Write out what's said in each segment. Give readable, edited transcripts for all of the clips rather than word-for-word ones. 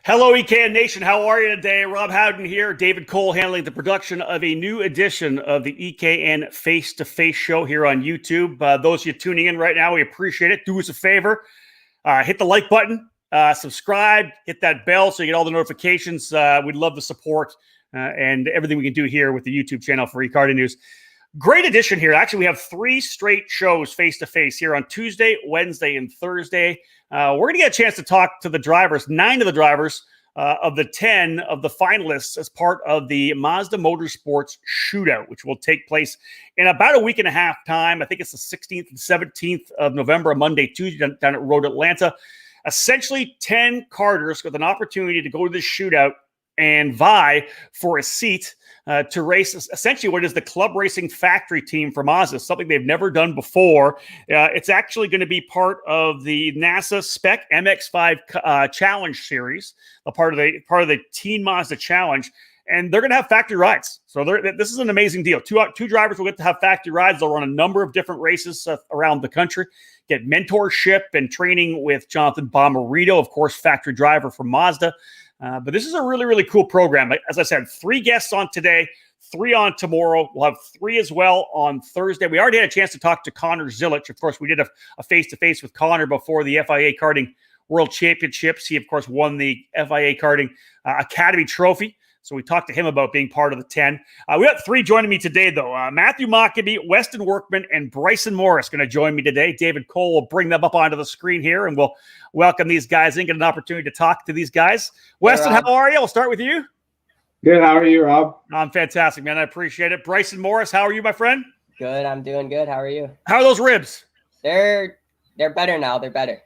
Hello, EKN Nation. How are you today? Rob Howden here. David Cole handling the production of a new edition of the EKN Face2Face show here on YouTube. Those of you tuning in right now, we appreciate it. Do us a favor. Hit the like button, subscribe, hit that bell so you get all the notifications. We'd love the support and everything we can do here with the YouTube channel for eKarting News. Great edition here. Actually, we have 3 straight shows face-to-face here on Tuesday, Wednesday, and Thursday. We're going to get a chance to talk to the drivers, 9 of the drivers of the 10 of the finalists as part of the Mazda Motorsports Shootout, which will take place in about a week and a half time. I think it's the 16th and 17th of November, Monday, Tuesday, down at Road Atlanta. Essentially, 10 karters with an opportunity to go to this shootout and vie for a seat to race essentially what is the club racing factory team for Mazda, something they've never done before. It's actually going to be part of the NASA Spec MX-5 Challenge Series, a part of the Teen Mazda Challenge, and they're going to have factory rides. So this is an amazing deal. Two drivers will get to have factory rides. They'll run a number of different races around the country, get mentorship and training with Jonathan Bomarito, of course, factory driver for Mazda. But this is a really, really cool program. As I said, 3 guests on today, 3 on tomorrow. We'll have 3 as well on Thursday. We already had a chance to talk to Connor Zilic. Of course, we did a face-to-face with Connor before the FIA Karting World Championships. He, of course, won the FIA Karting Academy Trophy. So we talked to him about being part of the 10. We got 3 joining me today, though. Matthew Mockabee, Weston Workman, and Bryson Morris going to join me today. David Cole will bring them up onto the screen here, and we'll welcome these guys in, get an opportunity to talk to these guys. Weston, how are you? I'll start with you. Good. How are you, Rob? I'm fantastic, man. I appreciate it. Bryson Morris, how are you, my friend? Good. I'm doing good. How are you? How are those ribs? They're better now. They're better.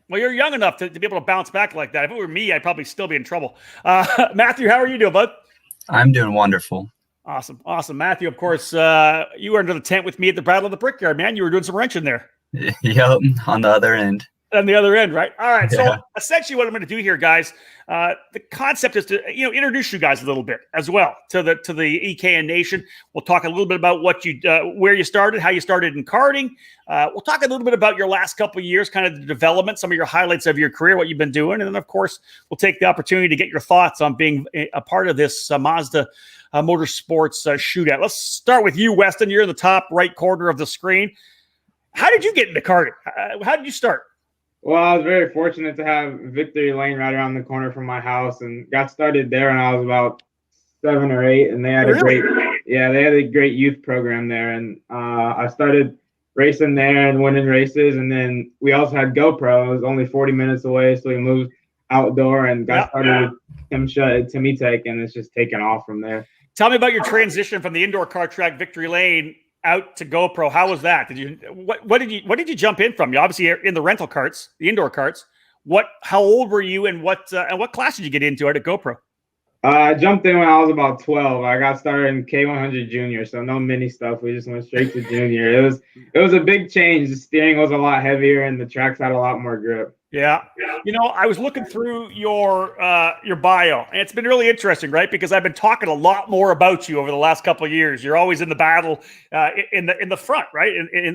Well, you're young enough to be able to bounce back like that. If it were me, I'd probably still be in trouble. Matthew, how are you doing, bud? I'm doing wonderful. Awesome. Matthew, of course, you were under the tent with me at the Battle of the Brickyard, man. You were doing some wrenching there. Yep, on the other end. On the other end, right? All right. Yeah. So essentially what I'm going to do here, guys, the concept is to introduce you guys a little bit as well to the EKN Nation. We'll talk a little bit about what you where you started, how you started in karting. We'll talk a little bit about your last couple of years, kind of the development, some of your highlights of your career, what you've been doing, and then of course we'll take the opportunity to get your thoughts on being a part of this Mazda Motorsports Shootout. Let's start with you, Weston. You're in the top right corner of the screen. How did you get into karting? How did you start? Well, I was very fortunate to have Victory Lane right around the corner from my house, and got started there when I was about 7 or 8. And they had a great youth program there. And I started racing there and winning races. And then we also had GoPro. It was only 40 minutes away, so we moved outdoor and got started with Timmy Tech, and it's just taken off from there. Tell me about your transition from the indoor kart track Victory Lane out to GoPro. How was that? What did you jump in from? You obviously are in the rental karts, the indoor karts. How old were you, and what class did you get into at GoPro? I jumped in when I was about 12. I got started in K100 Junior, so no mini stuff. We just went straight to Junior. It was a big change. The steering was a lot heavier, and the tracks had a lot more grip. Yeah. I was looking through your bio, and it's been really interesting, right? Because I've been talking a lot more about you over the last couple of years. You're always in the battle in the front, right?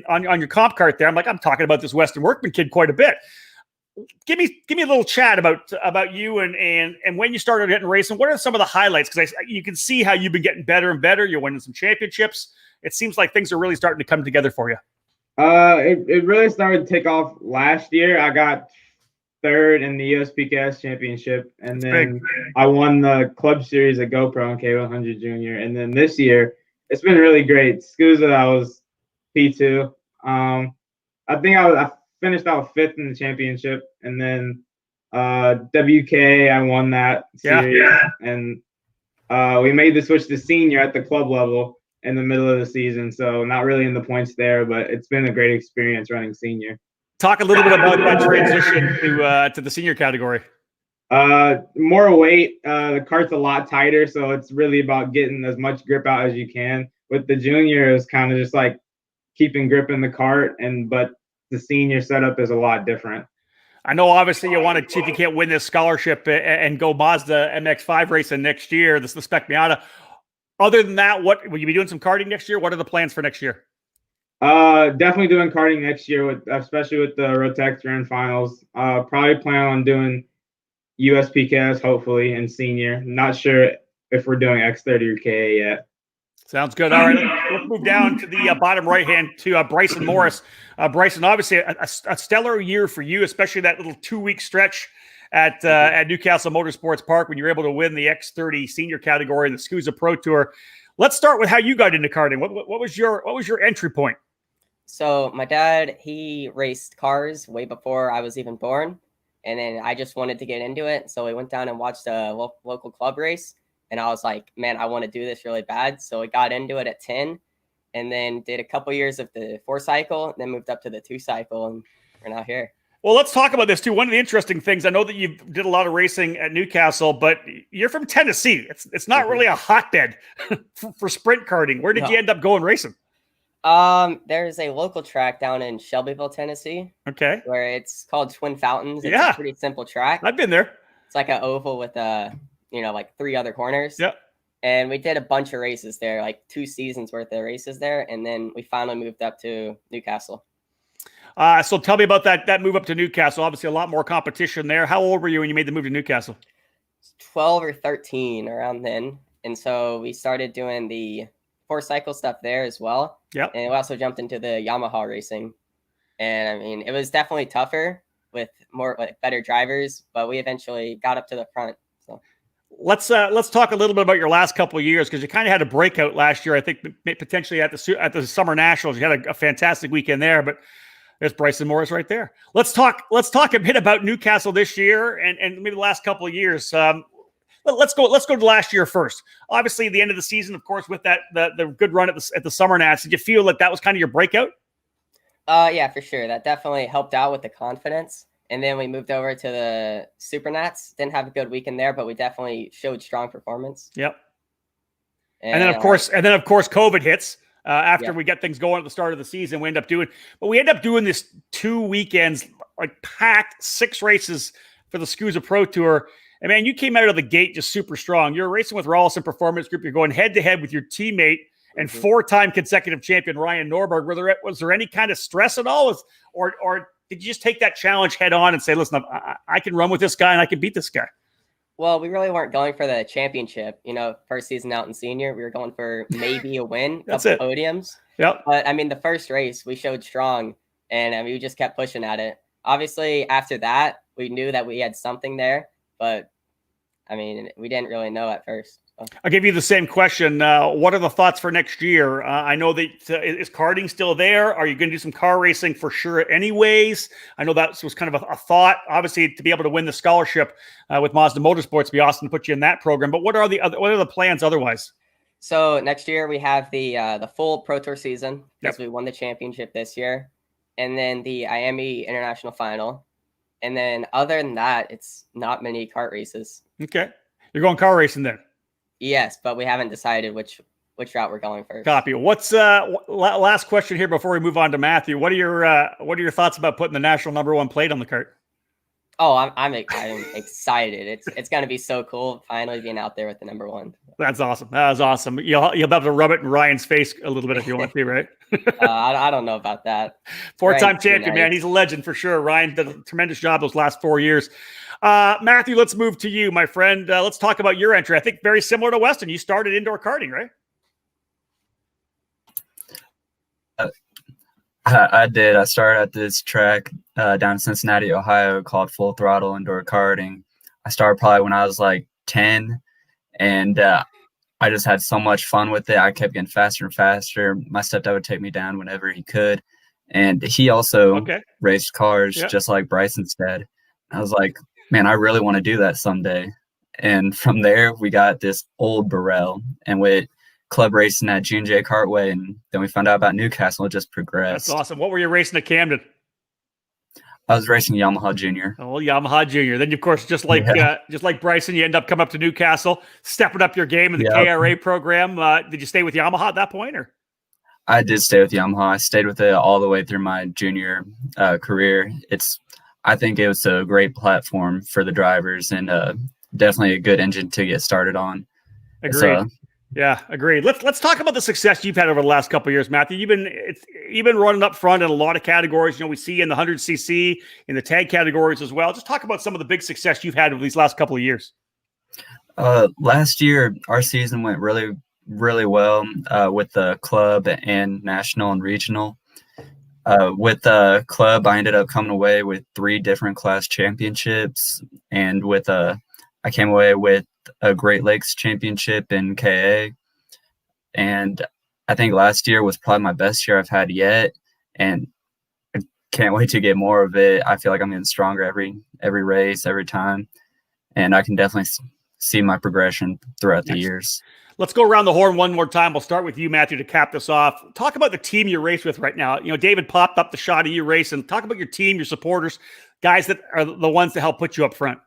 On your comp cart there. I'm talking about this Weston Workman kid quite a bit. Give me a little chat about you and when you started getting racing. What are some of the highlights? Because you can see how you've been getting better and better. You're winning some championships. It seems like things are really starting to come together for you. It really started to take off last year. I got 3rd in the USPKS championship, and then I won the club series at GoPro and K100 Junior. And then this year, it's been really great. SCUSA, I was P2. I think I finished out 5th in the championship, and then WK, I won that series. Yeah. And we made the switch to senior at the club level in the middle of the season, so not really in the points there, but it's been a great experience running senior. Talk a little bit about that transition to the senior category. More weight. The kart's a lot tighter, so it's really about getting as much grip out as you can. With the junior, it's kind of just like keeping grip in the kart, but the senior setup is a lot different. I know, obviously, you want to see if you can't win this scholarship and go Mazda MX-5 racing next year. This is the Spec MX. Other than that, what will you be doing? Some karting next year? What are the plans for next year? Definitely doing karting next year, especially with the Rotex Grand Finals. Probably plan on doing USPKS, hopefully, and senior. Not sure if we're doing X30 or KA yet. Sounds good. All right, let's move down to the bottom right hand to Bryson Morris. Bryson, obviously a stellar year for you, especially that little 2-week stretch at Newcastle Motorsports Park when you were able to win the X30 senior category in the SCUSA Pro Tour. Let's start with how you got into karting. What was your entry point? So my dad, he raced cars way before I was even born, and then I just wanted to get into it. So we went down and watched a local club race. And I was like, man, I want to do this really bad. So I got into it at 10 and then did a couple years of the 4-cycle, then moved up to the 2-cycle, and we're now here. Well, let's talk about this too. One of the interesting things, I know that you did a lot of racing at Newcastle, but you're from Tennessee. It's not really a hotbed for sprint karting. Where did you end up going racing? There's a local track down in Shelbyville, Tennessee. Okay. Where it's called Twin Fountains. It's a pretty simple track. I've been there. It's like an oval with like 3 other corners. Yep. And we did a bunch of races there, like 2 seasons worth of races there. And then we finally moved up to Newcastle. So tell me about that move up to Newcastle. Obviously a lot more competition there. How old were you when you made the move to Newcastle? 12 or 13 around then. And so we started doing the 4-cycle stuff there as well. Yep. And we also jumped into the Yamaha racing. And I mean, it was definitely tougher with better drivers, but we eventually got up to the front. So let's talk a little bit about your last couple of years, because you kind of had a breakout last year. I think potentially at the Summer Nationals, you had a fantastic weekend there. But there's Bryson Morris right there. Let's talk a bit about Newcastle this year and maybe the last couple of years. Let's go to last year first. Obviously, the end of the season, of course, with the good run at the Summer Nats. Did you feel like that was kind of your breakout? Yeah, for sure. That definitely helped out with the confidence. And then we moved over to the Super Nats. Didn't have a good weekend there, but we definitely showed strong performance. Yep. And then of course, COVID hits after we get things going at the start of the season. We end up doing this 2 weekends, like packed 6 races for the SCUSA Pro Tour. And man, you came out of the gate just super strong. You're racing with Rawlson Performance Group. You're going head to head with your teammate and 4-time consecutive champion Ryan Norberg. Was there any kind of stress at all, or did you just take that challenge head on and say, listen, I can run with this guy and I can beat this guy? Well, we really weren't going for the championship. First season out in senior, we were going for maybe a win, That's couple it. podiums. Yep. But I mean, the first race we showed strong, and we just kept pushing at it. Obviously, after that, we knew that we had something there, but I mean, we didn't really know at first. So. I'll give you the same question. What are the thoughts for next year? I know that is karting still there? Are you going to do some car racing for sure anyways? I know that was kind of a thought, obviously, to be able to win the scholarship with Mazda Motorsports. It'd be awesome to put you in that program. But what are the plans otherwise? So next year we have the full Pro Tour season because we won the championship this year, and then the IAME International Final. And then other than that, it's not many kart races. Okay. You're going car racing then? Yes, but we haven't decided which route we're going first. Copy. What's last question here before we move on to Matthew? What are your thoughts about putting the national #1 plate on the kart? Oh, I'm excited. It's going to be so cool finally being out there with the #1. That's awesome. That was awesome. You'll be able to rub it in Ryan's face a little bit if you want to, right? I don't know about that. 4-time champion, man. He's a legend for sure. Ryan did a tremendous job those last 4 years. Matthew, let's move to you, my friend. Let's talk about your entry. I think very similar to Weston. You started indoor karting, right? I did. I started at this track down in Cincinnati, Ohio, called Full Throttle Indoor Karting. I started probably when I was like 10, and I just had so much fun with it. I kept getting faster and faster. My stepdad would take me down whenever he could, and he also raced cars just like Bryson's dad. I was like, man, I really want to do that someday. And from there, we got this old Burrell, and with club racing at G&J Cartway, and then we found out about Newcastle. It just progressed. That's awesome. What were you racing at Camden? I was racing Yamaha Junior. Oh, Yamaha Junior. Then, of course, just like Bryson, you end up coming up to Newcastle, stepping up your game in the KRA program. Did you stay with Yamaha at that point, or? I did stay with Yamaha. I stayed with it all the way through my junior career. I think it was a great platform for the drivers, and definitely a good engine to get started on. Agreed. Yeah, agreed. Let's talk about the success you've had over the last couple of years, Matthew. You've been running up front in a lot of categories. You know, we see you in the 100cc, in the tag categories as well. Just talk about some of the big success you've had over these last couple of years. Last year, our season went really, really well with the club and national and regional. With the club, I ended up coming away with 3 different class championships, and with I came away with a Great Lakes championship in KA, and I think last year was probably my best year I've had yet, and I can't wait to get more of it. I feel like I'm getting stronger every race, every time, and I can definitely see my progression throughout the years. Let's go around the horn one more time. We'll start with you, Matthew, to cap this off. Talk about the team you race with right now. You know, David popped up the shot of you racing. Talk about your team, your supporters, guys that are the ones that help put you up front.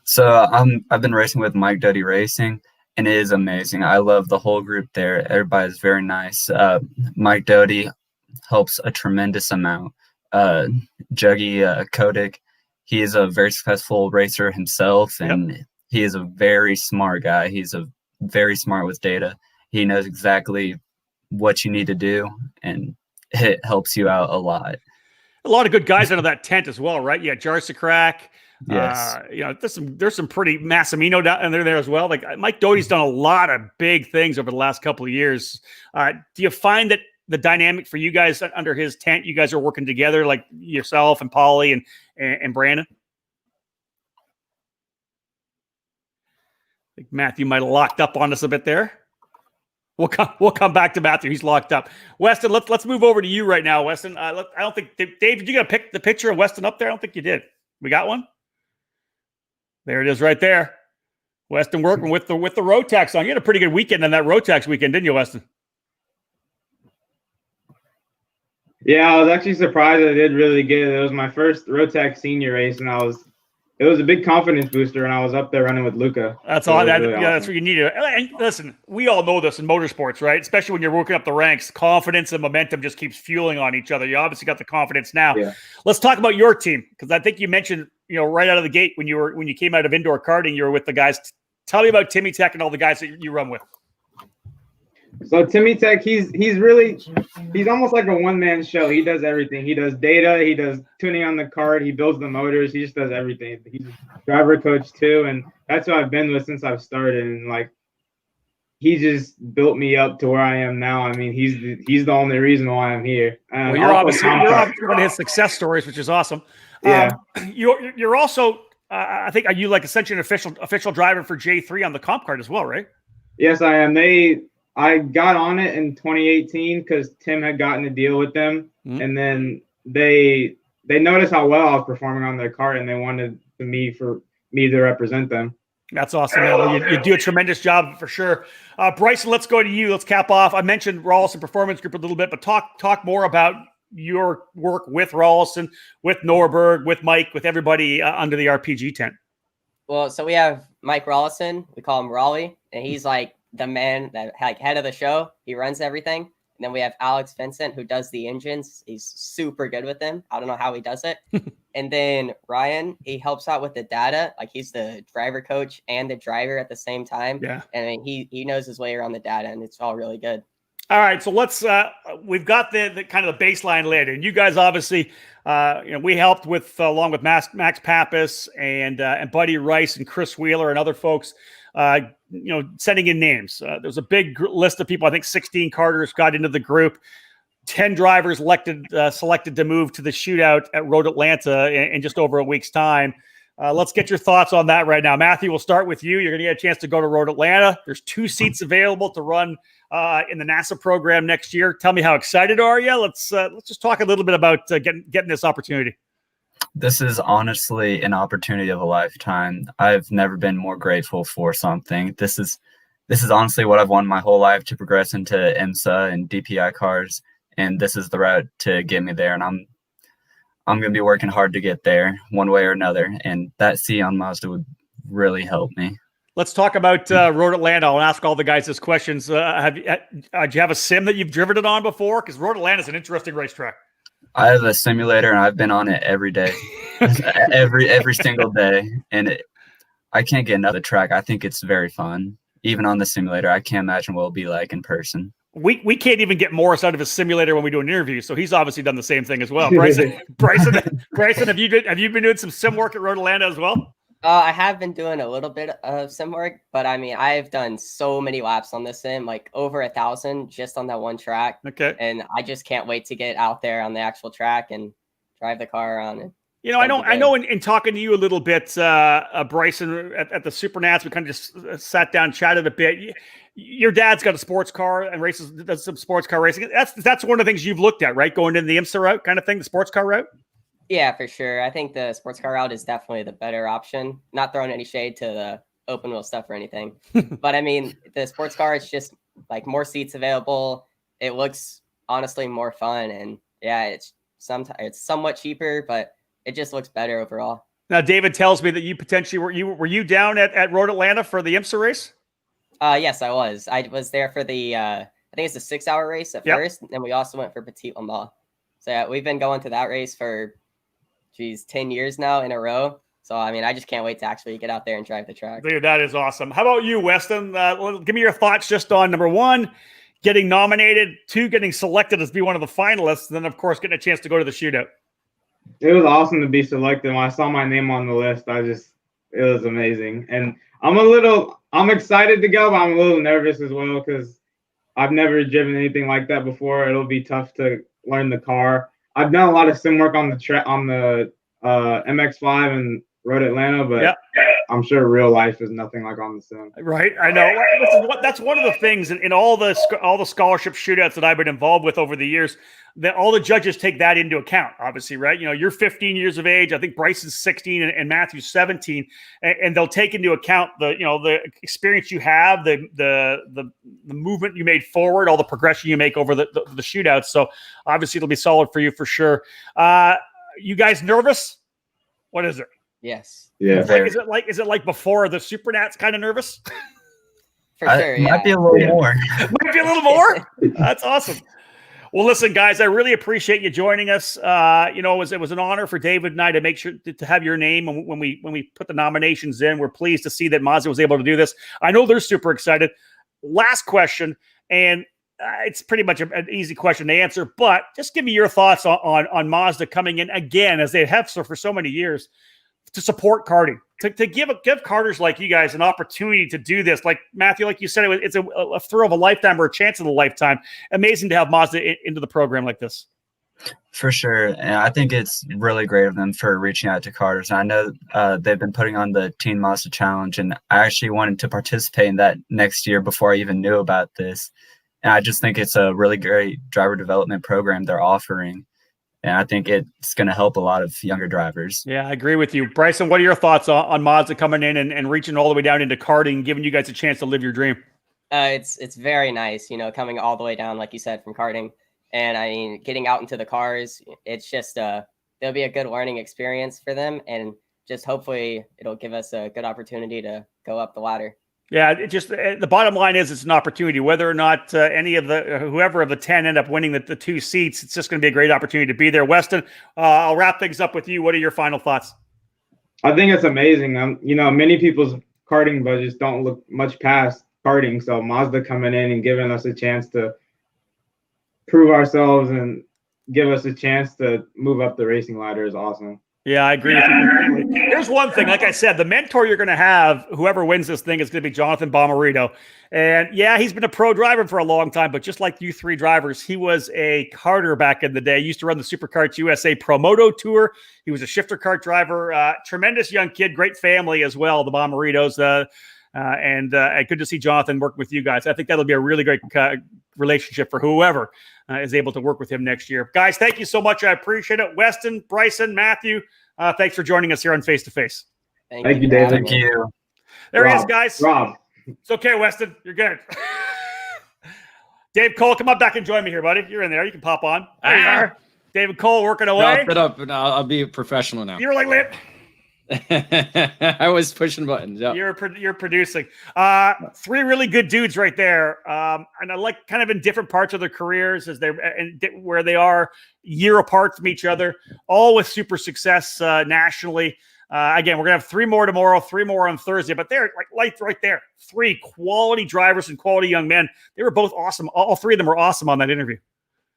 So I've been racing with Mcabee Racing, and it is amazing. I love the whole group there. Everybody's very nice. Mcabee helps a tremendous amount. Juggy Kodik, he is a very successful racer himself, and he is a very smart guy. He's very smart with data. He knows exactly what you need to do, and it helps you out a lot. A lot of good guys under that tent as well, right? Yeah, Jarsakrak. Yes. You know, there's some pretty Massimino down there as well. Like Mike Doty's done a lot of big things over the last couple of years. Do you find that the dynamic for you guys under his tent, you guys are working together, like yourself and Paulie and Brandon? I think Matthew might have locked up on us a bit there. We'll come back to Matthew. He's locked up. Weston, let's move over to you right now, Weston. I don't think Dave, did you get the picture of Weston up there? I don't think you did. We got one. There it is, right there. Weston Workman with the Rotax on. You had a pretty good weekend on that Rotax weekend, didn't you, Weston? Yeah, I was actually surprised I did really good. It was my first Rotax senior race, and it was a big confidence booster, and I was up there running with Luca. That's all. Really awesome. That's what you need. And listen, we all know this in motorsports, right? Especially when you're working up the ranks, confidence and momentum just keeps fueling on each other. You obviously got the confidence now. Yeah. Let's talk about your team, because I think you mentioned, you know, right out of the gate when you came out of indoor karting, you were with the guys. Tell me about Timmy Tech and all the guys that you run with. So Timmy Tech, he's almost like a one-man show. He does everything. He does data. He does tuning on the kart. He builds the motors. He just does everything. He's a driver coach too, and that's what I've been with since I've started. And like, he just built me up to where I am now. I mean, he's the only reason why I'm here. Well, you're obviously one of his success stories, which is awesome. Yeah. You're also, I think, are you like essentially an official driver for J3 on the comp card as well, right? Yes, I am. I got on it in 2018 because Tim had gotten a deal with them, and then they noticed how well I was performing on their cart, and they wanted me to represent them. That's awesome. You do a tremendous job for sure. Bryson, let's go to you. Let's cap off. I mentioned Rawlson Performance Group a little bit, but talk more about your work with Rawlson, with Norberg, with Mike, with everybody under the RPG tent. Well, so we have Mike Rawlson. We call him Raleigh, and he's like the man that like head of the show. He runs everything. And then we have Alex Vincent, who does the engines. He's super good with them. I don't know how he does it. And then Ryan, he helps out with the data. Like, he's the driver coach and the driver at the same time. Yeah. And he knows his way around the data, and it's all really good. All right, so let's. We've got the kind of the baseline laid, and you guys obviously, we helped with along with Max Pappas and Buddy Rice and Chris Wheeler and other folks, sending in names. There's a big list of people. I think 16 karters got into the group. 10 drivers selected to move to the shootout at Road Atlanta in just over a week's time. Let's get your thoughts on that right now. Matthew, we'll start with you. You're going to get a chance to go to Road Atlanta. There's 2 seats available to run in the NASA program next year. Tell me, how excited are you? Let's just talk a little bit about getting this opportunity. This is honestly an opportunity of a lifetime. I've never been more grateful for something. This is honestly what I've wanted my whole life, to progress into IMSA and DPI cars, and this is the route to get me there. And I'm going to be working hard to get there one way or another, and that C on Mazda would really help me. Let's talk about Road Atlanta. I'll ask all the guys this questions. Do you have a sim that you've driven it on before? Because Road Atlanta is an interesting racetrack. I have a simulator, and I've been on it every day, every single day, and I can't get another track. I think it's very fun. even on the simulator. I can't imagine what it'll be like in person. We can't even get Morris out of his simulator when we do an interview, so he's obviously done the same thing as well. Bryson, have you been doing some sim work at Road Atlanta as well? I have been doing a little bit of sim work, but I mean, I've done so many laps on this sim, like over 1,000 just on that one track. Okay. And I just can't wait to get out there on the actual track and drive the car around it. You know, I know in talking to you a little bit, Bryson, at the Super Nats, we kind of just sat down, chatted a bit. Your dad's got a sports car and does some sports car racing. That's one of the things you've looked at, right? Going into the IMSA route kind of thing, the sports car route? Yeah, for sure. I think the sports car route is definitely the better option. Not throwing any shade to the open wheel stuff or anything. But I mean, the sports car, it's just like more seats available. It looks honestly more fun. And yeah, it's somewhat cheaper, but it just looks better overall. Now, David tells me that you potentially were you down at Road Atlanta for the IMSA race? Yes, I was. I was there for the I think it's a 6-hour race at first, and we also went for Petit Le Mans. So yeah, we've been going to that race for 10 years now in a row. So I mean, I just can't wait to actually get out there and drive the track. Dude, that is awesome. How about you, Weston? Give me your thoughts just on number 1, getting nominated, 2, getting selected as be one of the finalists, and then of course getting a chance to go to the shootout. It was awesome to be selected. When I saw my name on the list, it was amazing. And I'm excited to go, but I'm a little nervous as well because I've never driven anything like that before. It'll be tough to learn the car. I've done a lot of sim work on the MX-5 and Road Atlanta, but I'm sure real life is nothing like on the sim. Right, I know. That's one of the things in all the scholarship shootouts that I've been involved with over the years, that all the judges take that into account, obviously, right? You know, you're 15 years of age. I think Bryson's 16 and Matthew's 17, and they'll take into account the experience you have, the movement you made forward, all the progression you make over the shootouts. So obviously it'll be solid for you for sure. You guys nervous? What is it? Yes. Yeah. Is it like before the Super Nats kind of nervous? For sure. Might be a little more. Might be a little more. That's awesome. Well, listen, guys, I really appreciate you joining us. It was an honor for David and I to make sure to have your name when we put the nominations in. We're pleased to see that Mazda was able to do this. I know they're super excited. Last question, and it's pretty much an easy question to answer, but just give me your thoughts on Mazda coming in again, as they have for so many years, to support karting, to give karters like you guys an opportunity to do this. Like Matthew, like you said, it's a thrill of a lifetime or a chance of a lifetime. Amazing to have Mazda into the program like this. For sure. And I think it's really great of them for reaching out to karters. I know they've been putting on the Teen Mazda Challenge, and I actually wanted to participate in that next year before I even knew about this. And I just think it's a really great driver development program they're offering. And I think it's going to help a lot of younger drivers. Yeah, I agree with you. Bryson, what are your thoughts on Mazda coming in and reaching all the way down into karting, giving you guys a chance to live your dream? It's very nice, coming all the way down, like you said, from karting. And I mean, getting out into the cars, it's just there'll be a good learning experience for them. And just hopefully it'll give us a good opportunity to go up the ladder. Yeah, the bottom line is it's an opportunity. Whether or not whoever of the 10 end up winning the 2 seats, it's just going to be a great opportunity to be there. Weston, I'll wrap things up with you. What are your final thoughts? I think it's amazing. Many people's karting budgets don't look much past karting, so Mazda coming in and giving us a chance to prove ourselves and give us a chance to move up the racing ladder is awesome. Yeah, I agree with you. Here's one thing. Like I said, the mentor you're going to have, whoever wins this thing, is going to be Jonathan Bomarito. And yeah, he's been a pro driver for a long time, but just like you 3 drivers, he was a karter back in the day. He used to run the Superkarts USA Pro Moto Tour. He was a shifter kart driver. Tremendous young kid, great family as well, the Bomaritos. And good to see Jonathan work with you guys. I think that'll be a really great relationship for whoever is able to work with him next year. Guys, thank you so much. I appreciate it. Weston, Bryson, Matthew, thanks for joining us here on Face to Face. Thank you, Dave. Thank you. There he is, guys. Rob. It's okay, Weston. You're good. Dave Cole, come on back and join me here, buddy. You're in there. You can pop on. There you are. David Cole working away. I'll fit up, and I'll be a professional now. You were like lit. I was pushing buttons. Yep. You're producing. Three really good dudes right there. And I like kind of in different parts of their careers as where they are year apart from each other, all with super success nationally. Again, we're gonna have three more tomorrow, three more on Thursday, but they're like right there. Three quality drivers and quality young men. They were both awesome. All three of them were awesome on that interview.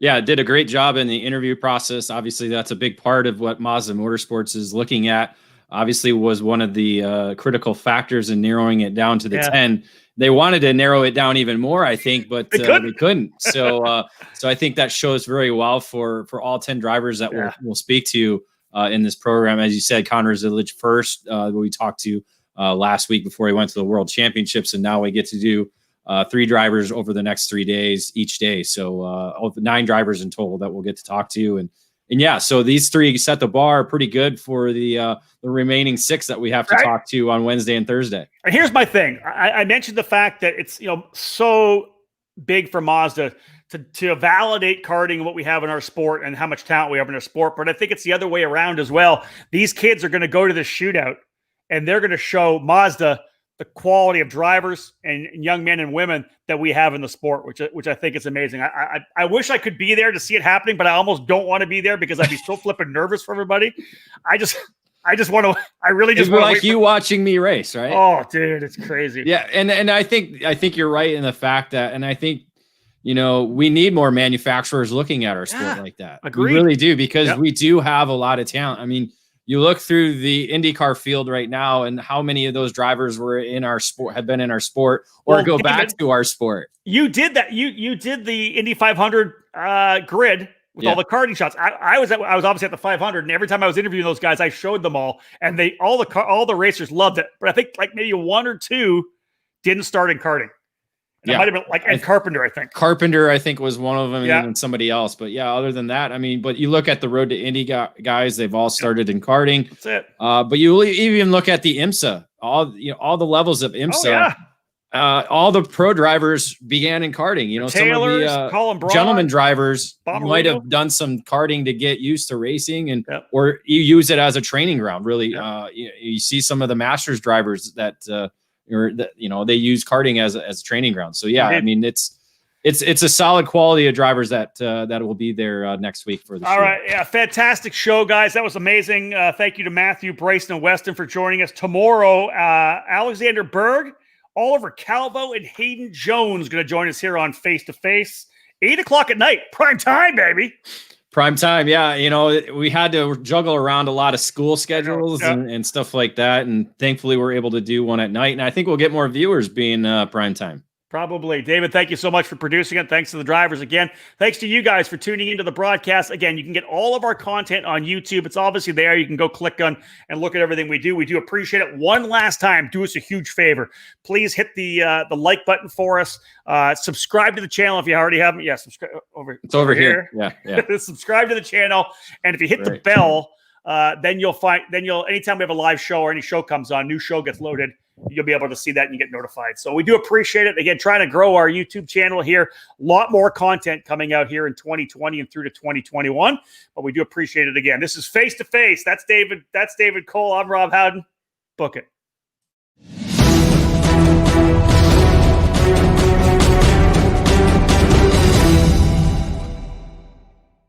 Yeah, did a great job in the interview process. Obviously, that's a big part of what Mazda Motorsports is looking at. Obviously, was one of the critical factors in narrowing it down to the 10. They wanted to narrow it down even more, I think, but they couldn't. So, so I think that shows very well for all 10 drivers that we'll speak to in this program. As you said, Connor Zillage first, we talked to last week before he went to the World Championships, and now we get to do 3 drivers over the next 3 days each day. So 9 drivers in total that we'll get to talk to. And yeah, so these 3 set the bar pretty good for the remaining 6 that we have to talk to on Wednesday and Thursday. And here's my thing. I mentioned the fact that it's so big for Mazda to validate karting, what we have in our sport and how much talent we have in our sport. But I think it's the other way around as well. These kids are going to go to this shootout and they're going to show Mazda the quality of drivers and young men and women that we have in the sport, which I think is amazing. I wish I could be there to see it happening, but I almost don't want to be there because I'd be so flipping nervous for everybody. I just want to. I really just want like you watching me race, right? Oh, dude, it's crazy. Yeah, and I think you're right in the fact that, and I think we need more manufacturers looking at our sport like that. Agreed. We really do, because we do have a lot of talent. I mean, you look through the IndyCar field right now, and how many of those drivers were in our sport, have been in our sport, or go back to our sport. You did that. You did the Indy 500 grid with all the karting shots. I was obviously at the 500, and every time I was interviewing those guys, I showed them all, and all the racers loved it. But I think maybe 1 or 2 didn't start in karting. And it might have been and Carpenter, I think. Carpenter, I think, was one of them, and somebody else. But yeah, other than that, I mean, but you look at the Road to Indy guys; they've all started in karting. That's it. But you even look at the IMSA, all the levels of IMSA. All the pro drivers began in karting. Taylors, some of Colin the Braun, gentleman drivers might have done some karting to get used to racing, and or you use it as a training ground. Really, you see some of the Masters drivers that. They use karting as a training ground. So yeah, I mean, it's a solid quality of drivers that will be there next week for the show. All right. Yeah. Fantastic show, guys. That was amazing. Thank you to Matthew, Bryson, and Weston for joining us. Tomorrow, Alexander Berg, Oliver Calvo, and Hayden Jones going to join us here on Face to Face, 8:00 at night, prime time, baby. Prime time, yeah. We had to juggle around a lot of school schedules and stuff like that, and thankfully we're able to do one at night. And I think we'll get more viewers being prime time. Probably. David, thank you so much for producing it. Thanks to the drivers again. Thanks to you guys for tuning into the broadcast. Again, you can get all of our content on YouTube. It's obviously there. You can go click on and look at everything we do. We do appreciate it. One last time, do us a huge favor. Please hit the like button for us. Subscribe to the channel if you already haven't. Yeah, subscribe It's over here. Yeah. Subscribe to the channel. And if you hit the bell, then anytime we have a live show or any show comes on, new show gets loaded, you'll be able to see that and you get notified. So we do appreciate it. Again, trying to grow our YouTube channel here. A lot more content coming out here in 2020 and through to 2021. But we do appreciate it again. This is Face to Face. That's David Cole. I'm Rob Howden. Book it.